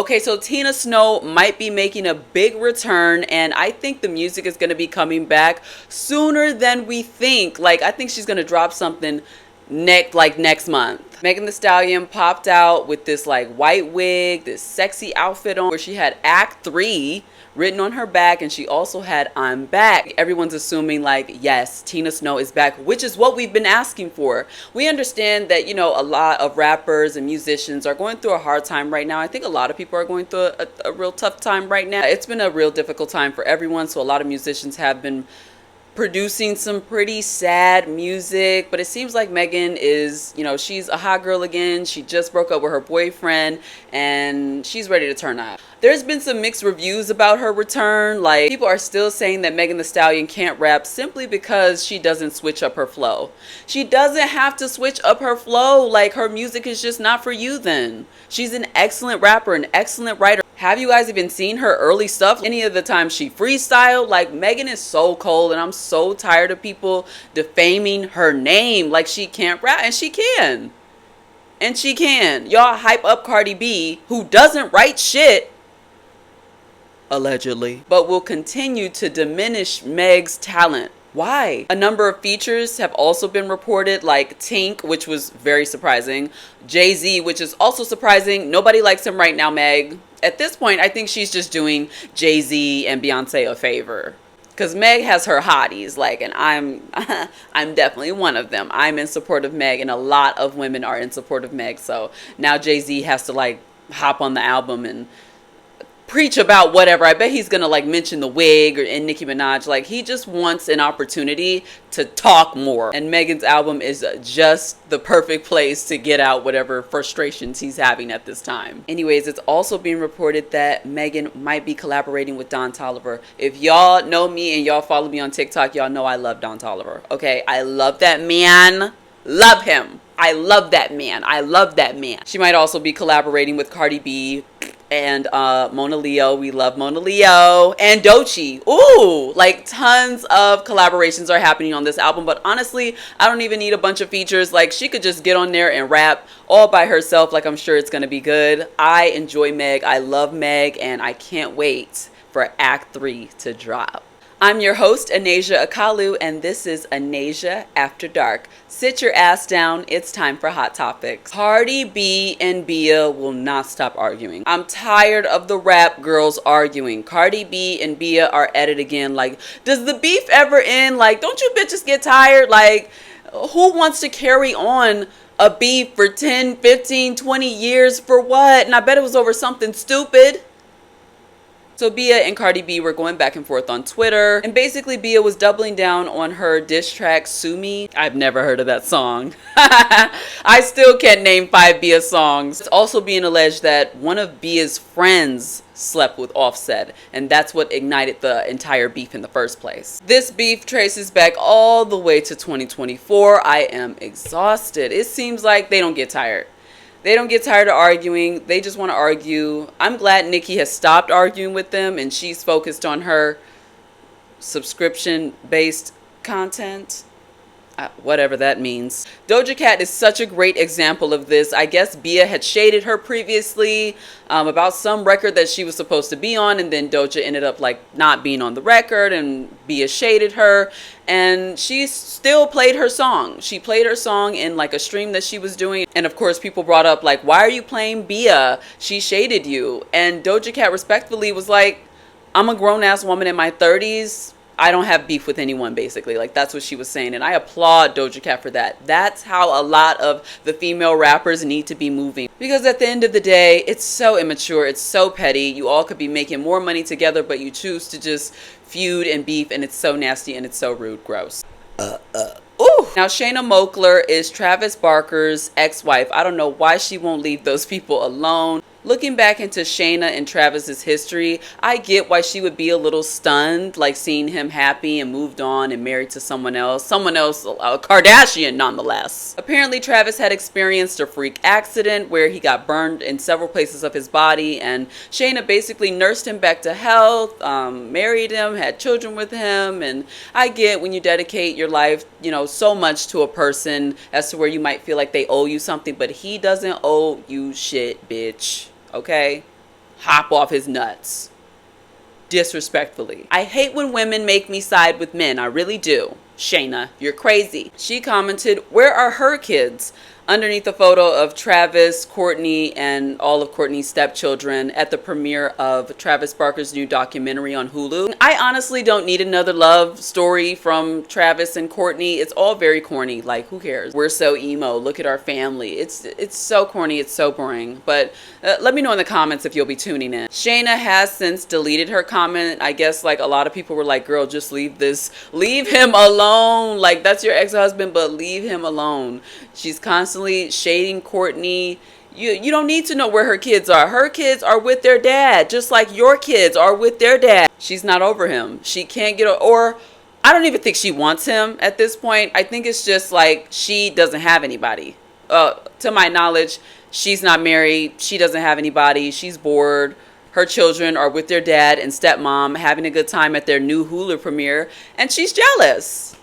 Okay, so Tina Snow might be making a big return, and I think the music is going to be coming back sooner than we think. Like, I think she's going to drop something next month. Megan Thee Stallion popped out with this like white wig, this sexy outfit on, where she had Act 3 written on her back, and she also had I'm back. Everyone's assuming like, yes, Tina Snow is back, which is what we've been asking for. We understand that, you know, a lot of rappers and musicians are going through a hard time right now. I think a lot of people are going through a real tough time right now. It's been a real difficult time for everyone, so a lot of musicians have been producing some pretty sad music, but it seems like Megan is, you know, she's a hot girl again. She just broke up with her boyfriend and she's ready to turn up. There's been some mixed reviews about her return. Like, people are still saying that Megan Thee Stallion can't rap simply because she doesn't switch up her flow. She doesn't have to switch up her flow. Like, her music is just not for you then. She's an excellent rapper, an excellent writer. Have you guys even seen her early stuff? Any of the time she freestyled? Like, Megan is so cold, and I'm so tired of people defaming her name. Like, she can't rap, and she can. And she can. Y'all hype up Cardi B, who doesn't write shit, allegedly, but will continue to diminish Meg's talent. Why? A number of features have also been reported, like Tink, which was very surprising. Jay-Z, which is also surprising. Nobody likes him right now, Meg. At this point, I think she's just doing Jay-Z and Beyonce a favor. Because Meg has her hotties, like, and I'm definitely one of them. I'm in support of Meg, and a lot of women are in support of Meg. So now Jay-Z has to, like, hop on the album and preach about whatever. I bet he's gonna like mention the wig and Nicki Minaj. Like, he just wants an opportunity to talk more, and Megan's album is just the perfect place to get out whatever frustrations he's having at this time. Anyways, it's also being reported that Megan might be collaborating with Don Toliver. If y'all know me and y'all follow me on TikTok, y'all know I love Don Toliver. Okay, I love that man. Love him. I love that man. I love that man. She might also be collaborating with Cardi B and Mona Leo. We love Mona Leo. And Doechii. Ooh, like, tons of collaborations are happening on this album. But honestly, I don't even need a bunch of features. Like, she could just get on there and rap all by herself. Like, I'm sure it's gonna be good. I enjoy Meg. I love Meg, and I can't wait for Act 3 to drop. I'm your host, Anazia Akalu, and this is Anazia After Dark. Sit your ass down. It's time for Hot Topics. Cardi B and BIA will not stop arguing. I'm tired of the rap girls arguing. Cardi B and BIA are at it again. Like, does the beef ever end? Like, don't you bitches get tired? Like, who wants to carry on a beef for 10, 15, 20 years for what? And I bet it was over something stupid. So BIA and Cardi B were going back and forth on Twitter, and basically BIA was doubling down on her diss track Sue Me. I've never heard of that song. I still can't name 5 BIA songs. It's also being alleged that one of BIA's friends slept with Offset, and that's what ignited the entire beef in the first place. This beef traces back all the way to 2024. I am exhausted. It seems like they don't get tired. They don't get tired of arguing. They just want to argue. I'm glad Nicki has stopped arguing with them and she's focused on her subscription-based content. Whatever that means. Doja Cat is such a great example of this. I guess BIA had shaded her previously about some record that she was supposed to be on, and then Doja ended up like not being on the record, and BIA shaded her, and she still played her song. She played her song in like a stream that she was doing, and of course people brought up like, why are you playing BIA? She shaded you. And Doja Cat respectfully was like, I'm a grown-ass woman in my 30s. I don't have beef with anyone, basically. Like, that's what she was saying, and I applaud Doja Cat for that. That's how a lot of the female rappers need to be moving, because at the end of the day, it's so immature, it's so petty. You all could be making more money together, but you choose to just feud and beef, and it's so nasty and it's so rude. Gross. Ooh. Now, Shanna Moakler is Travis Barker's ex-wife. I don't know why she won't leave those people alone. Looking back into Shanna and Travis's history, I get why she would be a little stunned, like seeing him happy and moved on and married to someone else, a Kardashian nonetheless. Apparently, Travis had experienced a freak accident where he got burned in several places of his body, and Shanna basically nursed him back to health, married him, had children with him. And I get when you dedicate your life, you know, so much to a person as to where you might feel like they owe you something, but he doesn't owe you shit, bitch. Okay? hop off his nuts. Disrespectfully. I hate when women make me side with men. I really do. Shayna, you're crazy. She commented, where are her kids? Underneath the photo of Travis, Kourtney, and all of Kourtney's stepchildren at the premiere of Travis Barker's new documentary on Hulu. I honestly don't need another love story from Travis and Kourtney. It's all very corny. Like, who cares? We're so emo. Look at our family. It's so corny. It's so boring. But let me know in the comments if you'll be tuning in. Shayna has since deleted her comment. I guess like a lot of people were like, girl, just leave him alone. Like, that's your ex-husband, but leave him alone. She's constantly shading Kourtney. You don't need to know where her kids are. Her kids are with their dad, just like your kids are with their dad. She's not over him. She can't get or I don't even think she wants him at this point. I think it's just like she doesn't have anybody. To my knowledge, she's not married. She doesn't have anybody. She's bored. Her children are with their dad and stepmom having a good time at their new Hulu premiere, and she's jealous.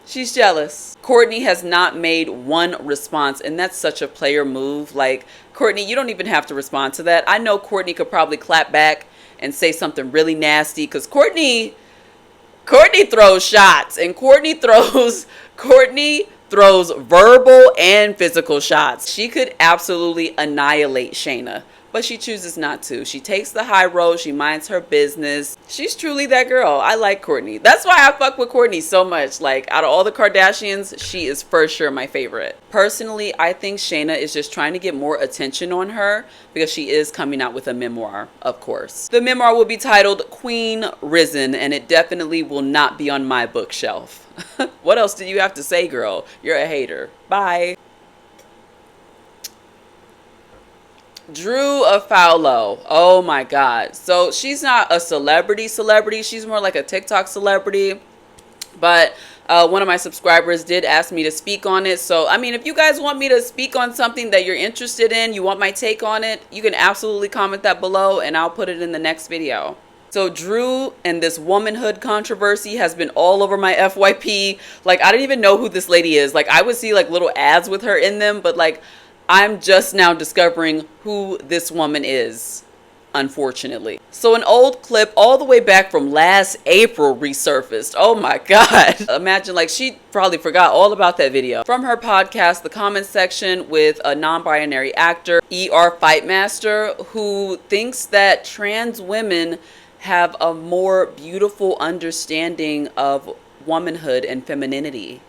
She's jealous. Kourtney has not made one response, and that's such a player move. Like, Kourtney, you don't even have to respond to that. I know Kourtney could probably clap back and say something really nasty, because Kourtney throws shots, and Kourtney throws verbal and physical shots. She could absolutely annihilate Shayna, but she chooses not to. She takes the high road. She minds her business. She's truly that girl. I like Kourtney. That's why I fuck with Kourtney so much. Like, out of all the Kardashians, she is for sure my favorite. Personally, I think Shayna is just trying to get more attention on her because she is coming out with a memoir, of course. The memoir will be titled Queen Risen, and it definitely will not be on my bookshelf. What else do you have to say, girl? You're a hater. Bye. Afualo. Oh my God. So she's not a celebrity. She's more like a TikTok celebrity. But one of my subscribers did ask me to speak on it. So, I mean, if you guys want me to speak on something that you're interested in, you want my take on it, you can absolutely comment that below and I'll put it in the next video. So Drew and this womanhood controversy has been all over my FYP. Like, I didn't even know who this lady is. Like, I would see like little ads with her in them, but like, I'm just now discovering who this woman is, unfortunately. So an old clip all the way back from last April resurfaced. Oh my God. Imagine, like, she probably forgot all about that video. From her podcast, The Comment Section, with a non-binary actor, ER Fightmaster, who thinks that trans women have a more beautiful understanding of womanhood and femininity.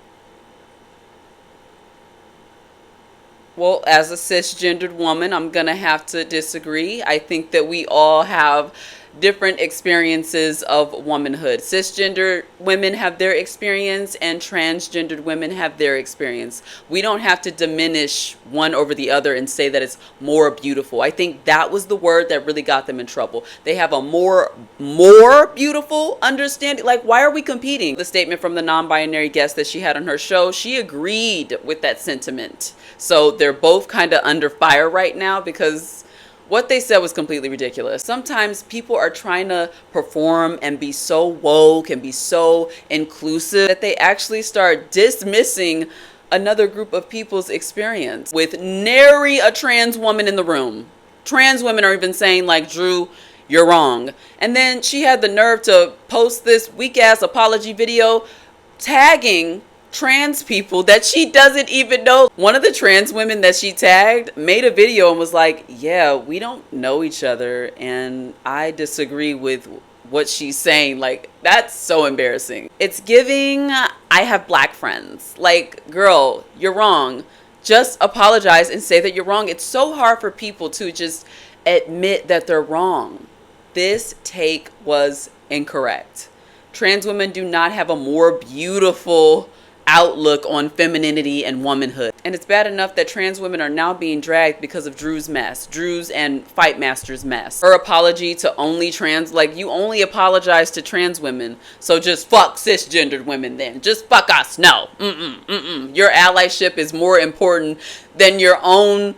Well, as a cisgendered woman, I'm gonna have to disagree. I think that we all have different experiences of womanhood. Cisgender women have their experience and transgendered women have their experience. We don't have to diminish one over the other and say that it's more beautiful. I think that was the word that really got them in trouble. They have a more beautiful understanding. Like, why are we competing? The statement from the non-binary guest that she had on her show, she agreed with that sentiment. So they're both kind of under fire right now because what they said was completely ridiculous. Sometimes people are trying to perform and be so woke and be so inclusive that they actually start dismissing another group of people's experience with nary a trans woman in the room. Trans women are even saying, like, Drew, you're wrong. And then she had the nerve to post this weak-ass apology video tagging trans people that she doesn't even know. One of the trans women that she tagged made a video and was like, yeah, we don't know each other and I disagree with what she's saying. Like, that's so embarrassing. It's giving, I have black friends. Like, girl, you're wrong. Just apologize and say that you're wrong. It's so hard for people to just admit that they're wrong. This take was incorrect. Trans women do not have a more beautiful outlook on femininity and womanhood. And it's bad enough that trans women are now being dragged because of Drew's mess. Drew's and Fightmaster's mess. Her apology to only trans, like, you only apologize to trans women, so just fuck cisgendered women then. Just fuck us. No. Your allyship is more important than your own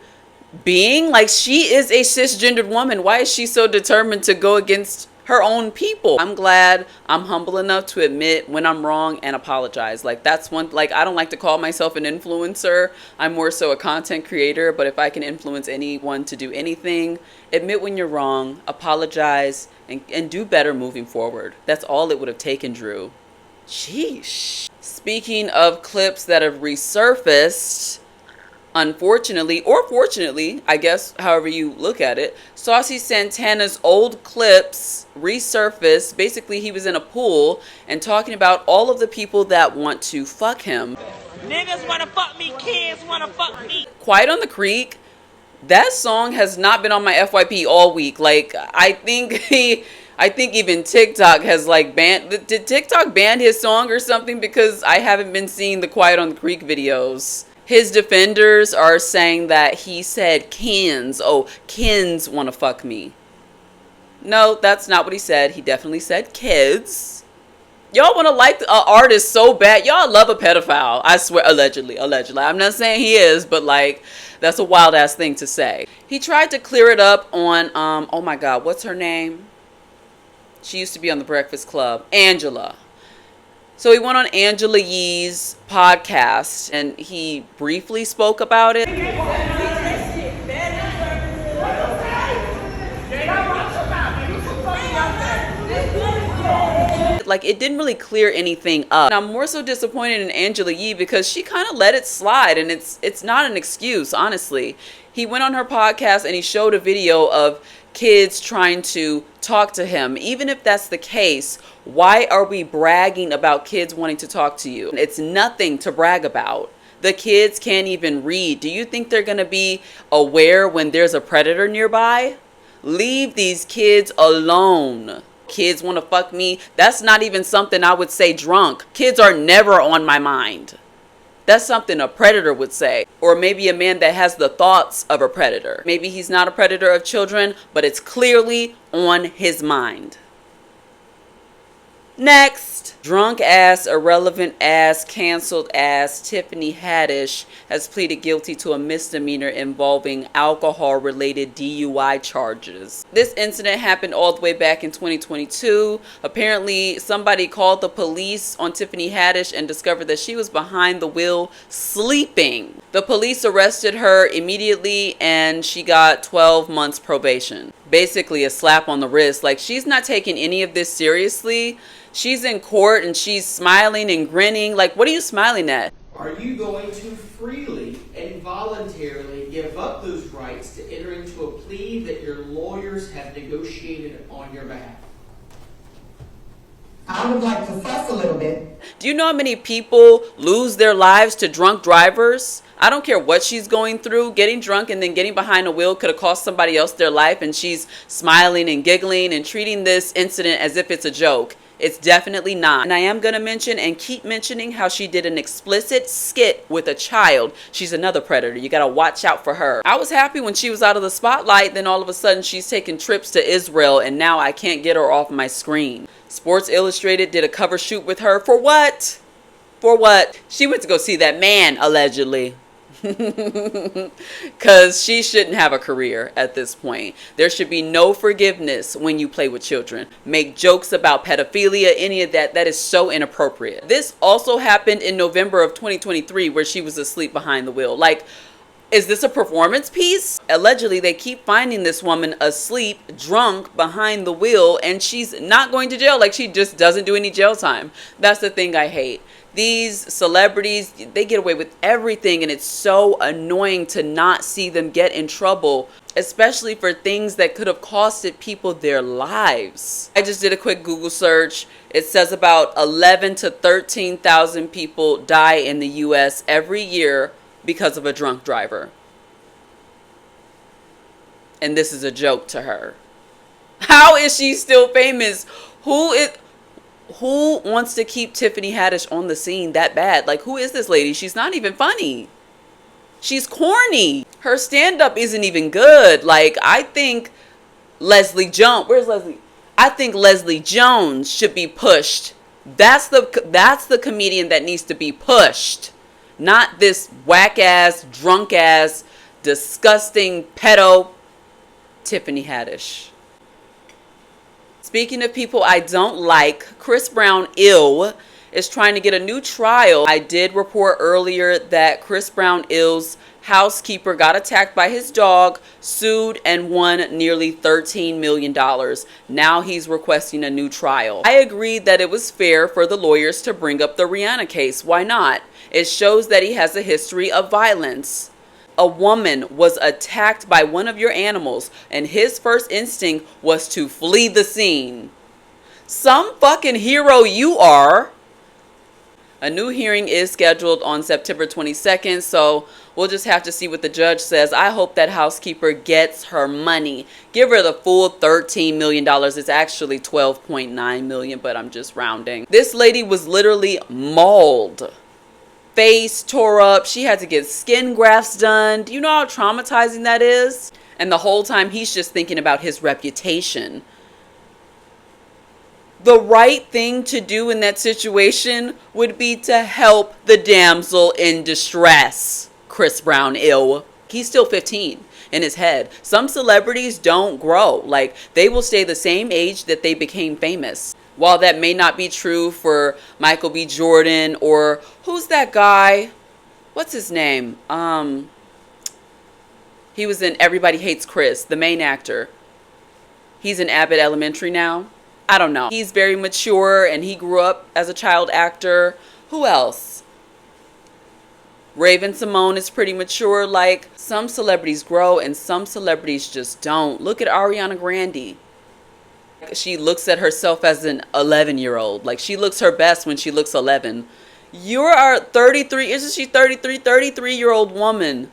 being. Like, she is a cisgendered woman. Why is she so determined to go against her own people. I'm glad I'm humble enough to admit when I'm wrong and apologize. Like, that's one, like, I don't like to call myself an influencer. I'm more so a content creator, but if I can influence anyone to do anything, admit when you're wrong, apologize, and do better moving forward. That's all it would have taken, Drew. Sheesh. Speaking of clips that have resurfaced, unfortunately, or fortunately, I guess, however you look at it, Saucy Santana's old clips resurfaced. Basically, he was in a pool and talking about all of the people that want to fuck him. Niggas wanna fuck me, kids wanna fuck me. Quiet on the Creek, that song has not been on my FYP all week. Like, I think even TikTok has like banned, did TikTok ban his song or something? Because I haven't been seeing the Quiet on the Creek videos. His defenders are saying that he said kins. Oh, kins want to fuck me. No, that's not what he said. He definitely said kids. Y'all want to like an artist so bad. Y'all love a pedophile. I swear, allegedly. I'm not saying he is, but like, that's a wild ass thing to say. He tried to clear it up on, oh my God, what's her name? She used to be on The Breakfast Club. Angela. So he went on Angela Yee's podcast and he briefly spoke about it. Like, it didn't really clear anything up. And I'm more so disappointed in Angela Yee because she kind of let it slide, and it's not an excuse, honestly. He went on her podcast and he showed a video of kids trying to talk to him. Even if that's the case, why are we bragging about kids wanting to talk to you? It's nothing to brag about. The kids can't even read. Do you think they're going to be aware when there's a predator nearby? Leave these kids alone. Kids want to fuck me. That's not even something I would say drunk. Kids are never on my mind. That's something a predator would say. Or maybe a man that has the thoughts of a predator. Maybe he's not a predator of children, but it's clearly on his mind. Next, drunk ass, irrelevant ass, canceled ass Tiffany Haddish has pleaded guilty to a misdemeanor involving alcohol-related DUI charges. This incident happened all the way back in 2022. Apparently, somebody called the police on Tiffany Haddish and discovered that she was behind the wheel sleeping. The police arrested her immediately and she got 12 months probation. Basically a slap on the wrist. Like, she's not taking any of this seriously. She's in court and she's smiling and grinning. Like, what are you smiling at? Are you going to freely and voluntarily give up those rights to enter into a plea that your lawyers have negotiated on your behalf? I would like to fuss a little bit. Do you know how many people lose their lives to drunk drivers? I don't care what she's going through. Getting drunk and then getting behind a wheel could have cost somebody else their life, and she's smiling and giggling and treating this incident as if it's a joke. It's definitely not. And I am going to mention and keep mentioning how she did an explicit skit with a child. She's another predator. You got to watch out for her. I was happy when she was out of the spotlight. Then all of a sudden she's taking trips to Israel and now I can't get her off my screen. Sports Illustrated did a cover shoot with her. For what? For what? She went to go see that man, allegedly. Because she shouldn't have a career at this point. There should be no forgiveness when you play with children. Make jokes about pedophilia, any of that. That is so inappropriate. This also happened in November of 2023 where she was asleep behind the wheel. Like, is this a performance piece? Allegedly, they keep finding this woman asleep, drunk, behind the wheel, and she's not going to jail. Like, she just doesn't do any jail time. That's the thing I hate. These celebrities, they get away with everything, and it's so annoying to not see them get in trouble, especially for things that could have costed people their lives. I just did a quick Google search. It says about 11 to 13,000 people die in the U.S. every year because of a drunk driver. And this is a joke to her. How is she still famous? Who wants to keep Tiffany Haddish on the scene that bad? Like, who is this lady? She's not even funny. She's corny. Her stand-up isn't even good. Like, I think Leslie Jones, where's Leslie? I think Leslie Jones should be pushed. That's the comedian that needs to be pushed. Not this whack-ass, drunk-ass, disgusting pedo Tiffany Haddish. Speaking of people I don't like, Chris Brown is trying to get a new trial. I did report earlier that Chris Brown housekeeper got attacked by his dog, sued, and won nearly $13 million. Now he's requesting a new trial. I agreed that it was fair for the lawyers to bring up the Rihanna case. Why not? It shows that he has a history of violence. A woman was attacked by one of your animals, and his first instinct was to flee the scene. Some fucking hero you are. A new hearing is scheduled on September 22nd, so we'll just have to see what the judge says. I hope that housekeeper gets her money. Give her the full $13 million. It's actually $12.9 million, but I'm just rounding. This lady was literally mauled. Face tore up. She had to get skin grafts done. Do you know how traumatizing that is? And the whole time he's just thinking about his reputation. The right thing to do in that situation would be to help the damsel in distress. Chris Brown He's still 15 in his head. Some celebrities don't grow. Like, they will stay the same age that they became famous. While that may not be true for Michael B. Jordan or who's that guy? What's his name? He was in Everybody Hates Chris, the main actor. He's in Abbott Elementary now. I don't know. He's very mature and he grew up as a child actor. Who else? Raven-Symoné is pretty mature. Like, some celebrities grow and some celebrities just don't. Look at Ariana Grande. She looks at herself as an 11-year-old. Like, she looks her best when she looks 11. You're a 33-year-old woman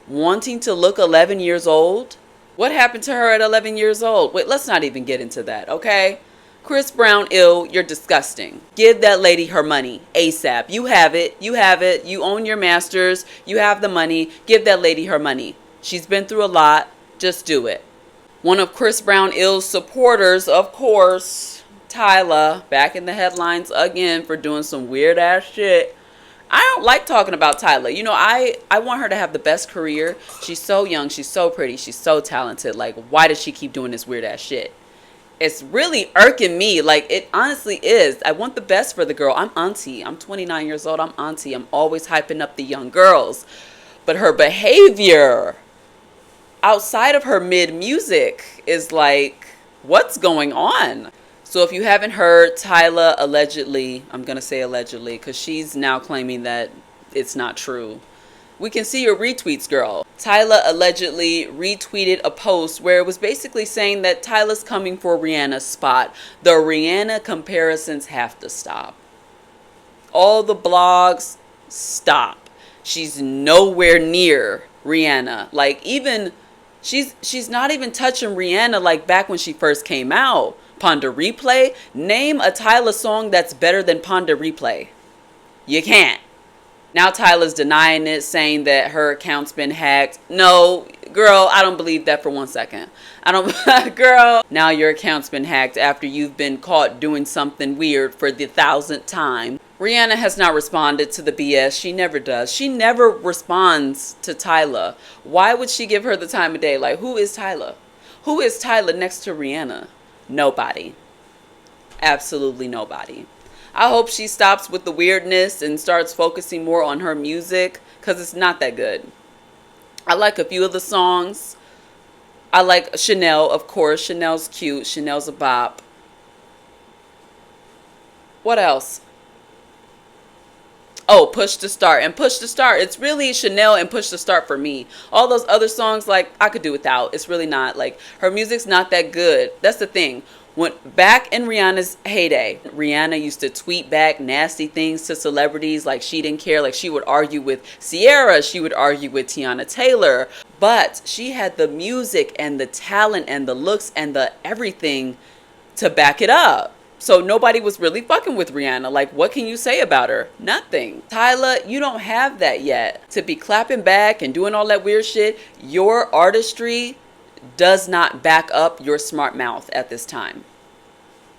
wanting to look 11 years old? What happened to her at 11 years old? Wait, let's not even get into that, okay? Chris Brown, you're disgusting. Give that lady her money ASAP. You have it. You have it. You own your masters. You have the money. Give that lady her money. She's been through a lot. Just do it. One of Chris Brown supporters, of course, Tyla, back in the headlines again for doing some weird ass shit. I don't like talking about Tyla. You know, I want her to have the best career. She's so young. She's so pretty. She's so talented. Like, why does she keep doing this weird ass shit? It's really irking me. Like, it honestly is. I want the best for the girl. I'm auntie. I'm 29 years old. I'm auntie. I'm always hyping up the young girls. But her behavior outside of her mid-music is like, what's going on? So if you haven't heard, Tyla allegedly, I'm going to say allegedly, because she's now claiming that it's not true. We can see your retweets, girl. Tyla allegedly retweeted a post where it was basically saying that Tyla's coming for Rihanna's spot. The Rihanna comparisons have to stop. All the blogs, stop. She's nowhere near Rihanna. Like, even, she's not even touching Rihanna like back when she first came out. Ponder Replay. Name a Tyla song that's better than Ponder Replay. You can't. Now Tyla's denying it, saying that her account's been hacked. No, girl, I don't believe that for 1 second. I don't, girl. Now your account's been hacked after you've been caught doing something weird for the 1,000th time. Rihanna has not responded to the BS. She never does. She never responds to Tyla. Why would she give her the time of day? Like, who is Tyla? Who is Tyla next to Rihanna? Nobody. Absolutely nobody. I hope she stops with the weirdness and starts focusing more on her music, because it's not that good. I like a few of the songs. I like Chanel, of course. Chanel's cute. Chanel's a bop. What else? Oh, Push to Start. And Push to Start, it's really Chanel and Push to Start for me. All those other songs, like, I could do without. It's really not. Like, her music's not that good. That's the thing. When back in Rihanna's heyday, Rihanna used to tweet back nasty things to celebrities, like she didn't care. Like, she would argue with Ciara, she would argue with Tiana Taylor, but she had the music and the talent and the looks and the everything to back it up. So nobody was really fucking with Rihanna. Like, what can you say about her? Nothing. Tyla, you don't have that yet. To be clapping back and doing all that weird shit, your artistry does not back up your smart mouth at this time.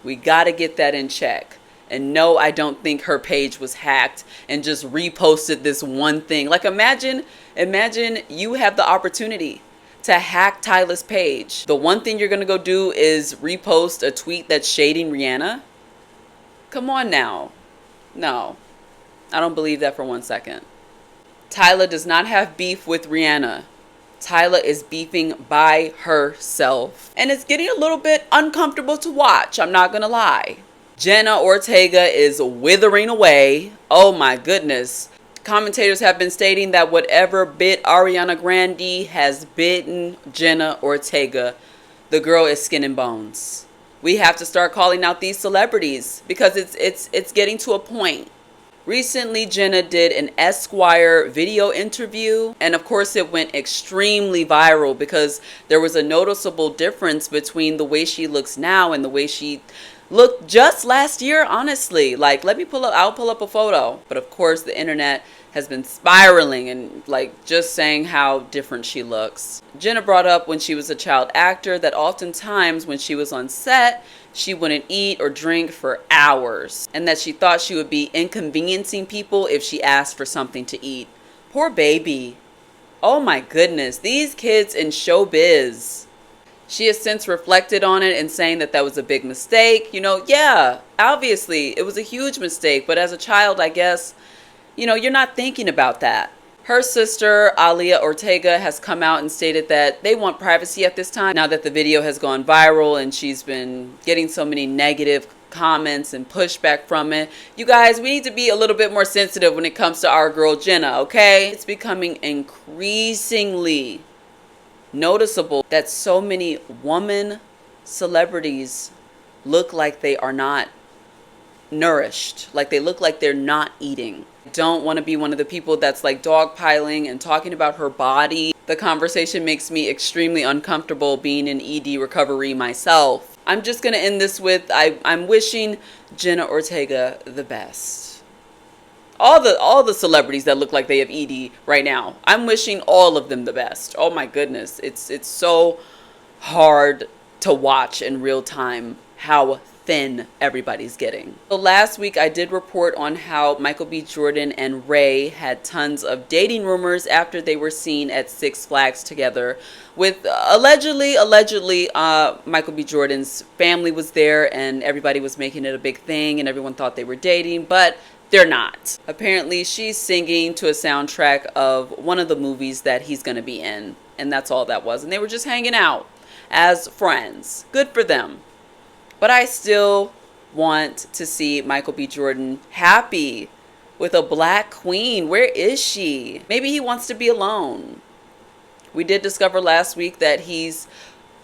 We got to get that in check. And no, I don't think her page was hacked and just reposted this one thing. Like, imagine you have the opportunity to hack Tyla's page. The one thing you're gonna go do is repost a tweet that's shading Rihanna? Come on now. No, I don't believe that for 1 second. Tyla does not have beef with Rihanna. Tyla is beefing by herself. And it's getting a little bit uncomfortable to watch, I'm not gonna lie. Jenna Ortega is withering away. Oh my goodness. Commentators have been stating that whatever bit Ariana Grande has bitten Jenna Ortega, the girl is skin and bones. We have to start calling out these celebrities because it's getting to a point. Recently, Jenna did an Esquire video interview, and of course it went extremely viral because there was a noticeable difference between the way she looks now and the way she looked just last year, honestly. Like, I'll pull up a photo. But of course, the internet has been spiraling and like just saying how different she looks. Jenna brought up when she was a child actor that oftentimes when she was on set, she wouldn't eat or drink for hours, and that she thought she would be inconveniencing people if she asked for something to eat. Poor baby. Oh my goodness, these kids in showbiz. She has since reflected on it and saying that that was a big mistake. You know, yeah, obviously it was a huge mistake, but as a child, I guess, you know, you're not thinking about that. Her sister, Alia Ortega, has come out and stated that they want privacy at this time now that the video has gone viral and she's been getting so many negative comments and pushback from it. You guys, we need to be a little bit more sensitive when it comes to our girl Jenna, okay? It's becoming increasingly noticeable that so many woman celebrities look like they are not nourished, like they look like they're not eating. Don't want to be one of the people that's like dogpiling and talking about her body. The conversation makes me extremely uncomfortable being in ED recovery myself. I'm just going to end this with I'm wishing Jenna Ortega the best. All the celebrities that look like they have ED right now, I'm wishing all of them the best. Oh my goodness, it's so hard to watch in real time how thin everybody's getting. So last week I did report on how Michael B. Jordan and RAYE had tons of dating rumors after they were seen at Six Flags together with allegedly Michael B. Jordan's family was there and everybody was making it a big thing and everyone thought they were dating, but they're not. Apparently she's singing to a soundtrack of one of the movies that he's gonna be in, and that's all that was. And they were just hanging out as friends. Good for them. But I still want to see Michael B. Jordan happy with a black queen. Where is she? Maybe he wants to be alone. We did discover last week that he's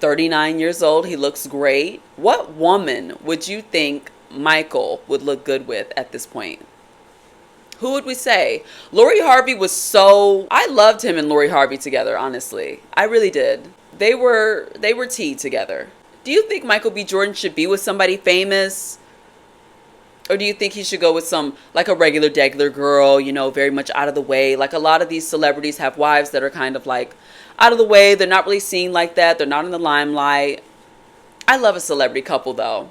39 years old. He looks great. What woman would you think Michael would look good with at this point? Who would we say? Lori Harvey was I loved him and Lori Harvey together, honestly. I really did. They were tea together. Do you think Michael B. Jordan should be with somebody famous? Or do you think he should go with like a regular degular girl, you know, very much out of the way? Like a lot of these celebrities have wives that are kind of like out of the way. They're not really seen like that. They're not in the limelight. I love a celebrity couple though.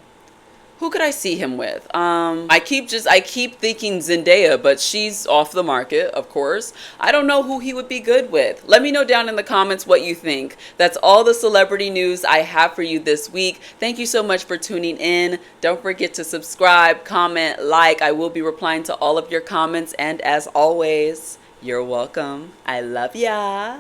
Who could I see him with? I keep thinking Zendaya, but she's off the market, of course. I don't know who he would be good with. Let me know down in the comments what you think. That's all the celebrity news I have for you this week. Thank you so much for tuning in. Don't forget to subscribe, comment, like. I will be replying to all of your comments. And as always, you're welcome. I love ya.